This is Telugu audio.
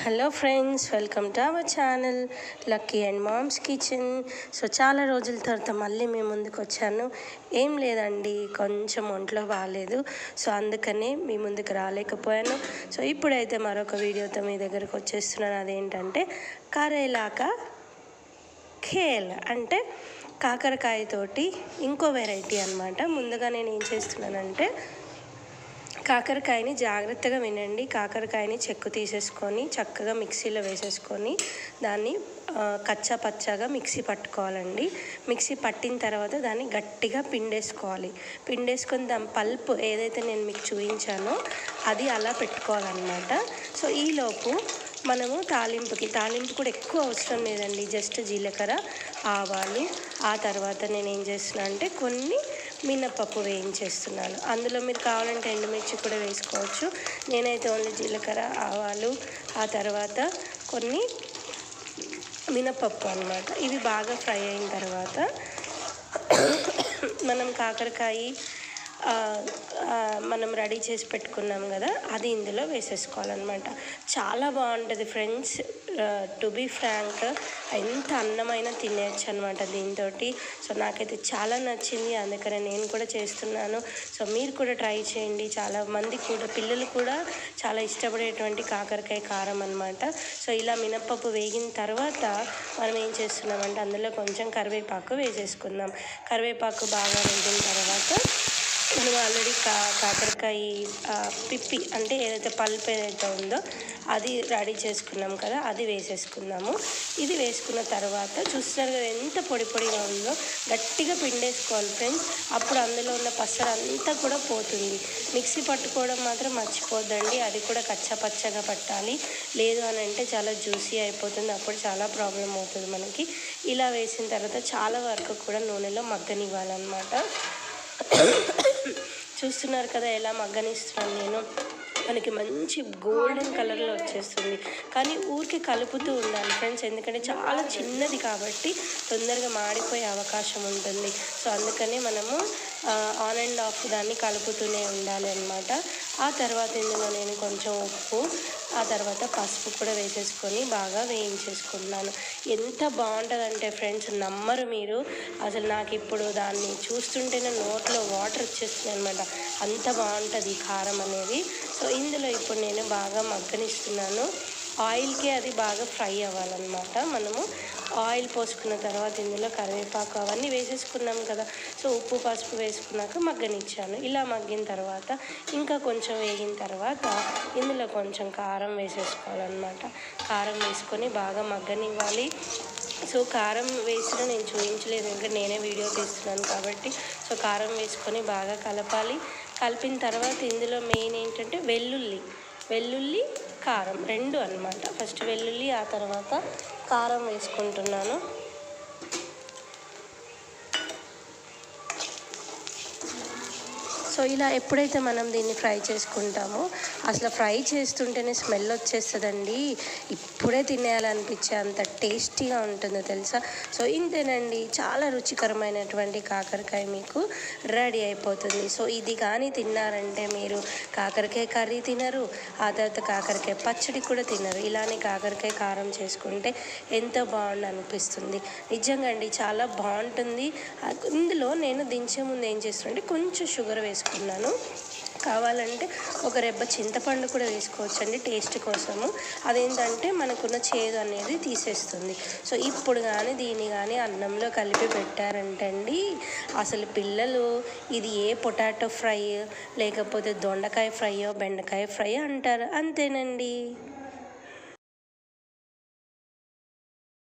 Hello friends, welcome to our channel lucky and mom's kitchen. So చాలా రోజుల తర్వాత మళ్ళీ మీ ముందుకు వచ్చాను. ఏం లేదండి, కొంచెం ఒంట్లో బాగాలేదు. సో అందుకనే మీ ముందుకు రాలేకపోయాను. సో ఇప్పుడైతే మరొక వీడియోతో మీ దగ్గరకు వచ్చేస్తున్నాను. అదేంటంటే కరేలాకా ఖేల్, అంటే కాకరకాయతోటి ఇంకో వెరైటీ అనమాట. ముందుగా నేను ఏం చేస్తున్నానంటే కాకరకాయని జాగ్రత్తగా వినండి. కాకరకాయని చెక్కు తీసేసుకొని చక్కగా మిక్సీలో వేసేసుకొని దాన్ని కచ్చా పచ్చాగా మిక్సీ పట్టుకోవాలండి. మిక్సీ పట్టిన తర్వాత దాన్ని గట్టిగా పిండేసుకొని దాని పల్ప్ ఏదైతే నేను మీకు చూపించానో అది అలా పెట్టుకోవాలన్నమాట. సో ఈలోపు మనము తాలింపు కూడా ఎక్కువ అవసరం లేదండి. జస్ట్ జీలకర్ర, ఆవాలు, ఆ తర్వాత నేను ఏం చేస్తున్నా అంటే కొన్ని మినపప్పు వేయించేస్తున్నాను. అందులో మీరు కావాలంటే ఎండుమిర్చి కూడా వేసుకోవచ్చు. నేనైతే ఓన్లీ జీలకర్ర, ఆవాలు, ఆ తర్వాత కొన్ని మినపప్పు అన్నమాట. ఇవి బాగా ఫ్రై అయిన తర్వాత మనం కాకరకాయ మనం రెడీ చేసి పెట్టుకున్నాం కదా, అది ఇందులో వేసేసుకోవాలన్నమాట. చాలా బాగుంటుంది ఫ్రెండ్స్. టు బీ ఫ్రాంక్, ఎంత అన్నమైనా తినేయచ్చు అనమాట దీంతో. సో నాకైతే చాలా నచ్చింది, అందుకనే నేను కూడా చేస్తున్నాను. సో మీరు కూడా ట్రై చేయండి. చాలా మంది కూడా, పిల్లలు కూడా చాలా ఇష్టపడేటువంటి కాకరకాయ కారం అనమాట. సో ఇలా మినప్పప్పు వేగిన తర్వాత మనం ఏం చేస్తున్నామంటే అందులో కొంచెం కరివేపాకు వేసేసుకుందాం. కరివేపాకు బాగా వేగిన తర్వాత మనం ఆల్రెడీ కాకరకాయ పిప్పి, అంటే ఏదైతే పల్ప్ ఏదైతే ఉందో అది రెడీ చేసుకున్నాం కదా, అది వేసేసుకుందాము. ఇది వేసుకున్న తర్వాత చూస్తున్నారు కదా ఎంత పొడిగా ఉందో. గట్టిగా పిండేసుకోవాలి ఫ్రెండ్స్, అప్పుడు అందులో ఉన్న పసరు అంతా కూడా పోతుంది. మిక్సీ పట్టుకోవడం మాత్రం మర్చిపోద్దండి, అది కూడా కచ్చపచ్చగా పట్టాలి. లేదు అని అంటే చాలా జ్యూసీ అయిపోతుంది, అప్పుడు చాలా ప్రాబ్లం అవుతుంది మనకి. ఇలా వేసిన తర్వాత చాలా వరకు కూడా నూనెలో మగ్గనివ్వాలన్నమాట. చూస్తున్నారు కదా ఎలా మగ్గనిస్తున్నాను నేను. మనకి మంచి గోల్డెన్ కలర్లో వచ్చేస్తుంది. కానీ ఊరికి కలుపుతూ ఉండాలి ఫ్రెండ్స్, ఎందుకంటే చాలా చిన్నది కాబట్టి తొందరగా మాడిపోయే అవకాశం ఉంటుంది. సో అందుకని మనము ఆన్ అండ్ ఆఫ్ దాన్ని కలుపుతూనే ఉండాలి అన్నమాట. ఆ తర్వాత ఇందులో నేను కొంచెం ఉప్పు, ఆ తర్వాత పసుపు కూడా వేసేసుకొని బాగా వేయించేసుకున్నాను. ఎంత బాగుంటుందంటే ఫ్రెండ్స్, నమ్మరు మీరు. అసలు నాకు ఇప్పుడు దాన్ని చూస్తుంటేనే నోట్లో వాటర్ వచ్చేస్తుంది అనమాట, అంత బాగుంటుంది ఈ కారం అనేది. సో ఇందులో ఇప్పుడు నేను బాగా మగ్గనిస్తున్నాను. ఆయిల్కే అది బాగా ఫ్రై అవ్వాలన్నమాట. మనము ఆయిల్ పోసుకున్న తర్వాత ఇందులో కరివేపాకు అవన్నీ వేసేసుకున్నాం కదా. సో ఉప్పు పసుపు వేసుకున్నాక మగ్గనిచ్చాను. ఇలా మగ్గిన తర్వాత ఇంకా కొంచెం వేగిన తర్వాత ఇందులో కొంచెం కారం వేసేసుకోవాలన్నమాట. కారం వేసుకొని బాగా మగ్గనివ్వాలి. సో కారం వేసిన నేను చూపించలేదు, ఇంకా నేనే వీడియో తీస్తున్నాను కాబట్టి. సో కారం వేసుకొని బాగా కలపాలి. కలిపిన తర్వాత ఇందులో మెయిన్ ఏంటంటే వెల్లుల్లి కారం రెండు అన్నమాట. ఫస్ట్ వెల్లుల్లి, ఆ తర్వాత కారం వేసుకుంటున్నాను. సో ఇలా ఎప్పుడైతే మనం దీన్ని ఫ్రై చేసుకుంటామో అసలు ఫ్రై చేస్తుంటేనే స్మెల్ వచ్చేస్తుందండి. ఇప్పుడే తినేయాలనిపించే అంత టేస్టీగా ఉంటుందో తెలుసా. సో ఇంతేనండి, చాలా రుచికరమైనటువంటి కాకరకాయ మీకు రెడీ అయిపోతుంది. సో ఇది కానీ తిన్నారంటే మీరు కాకరకాయ కర్రీ తినరు, ఆ తర్వాత కాకరకాయ పచ్చడి కూడా తినరు. ఇలానే కాకరకాయ కారం చేసుకుంటే ఎంతో బాగుండి అనిపిస్తుంది. నిజంగా అండి, చాలా బాగుంటుంది. ఇందులో నేను దించే ముందు ఏం చేస్తున్నానంటే కొంచెం షుగర్ వేసుకున్నాను. కావాలంటే ఒక రెబ్బ చింతపండు కూడా వేసుకోవచ్చు అండి టేస్ట్ కోసము. అదేంటంటే మనకున్న చేదు అనేది తీసేస్తుంది. సో ఇప్పుడు కానీ దీన్ని కానీ అన్నంలో కలిపి పెట్టారంటే అండి, అసలు పిల్లలు ఇది ఏ పొటాటో ఫ్రై లేకపోతే దొండకాయ ఫ్రైయో బెండకాయ ఫ్రై అంటారు. అంతేనండి.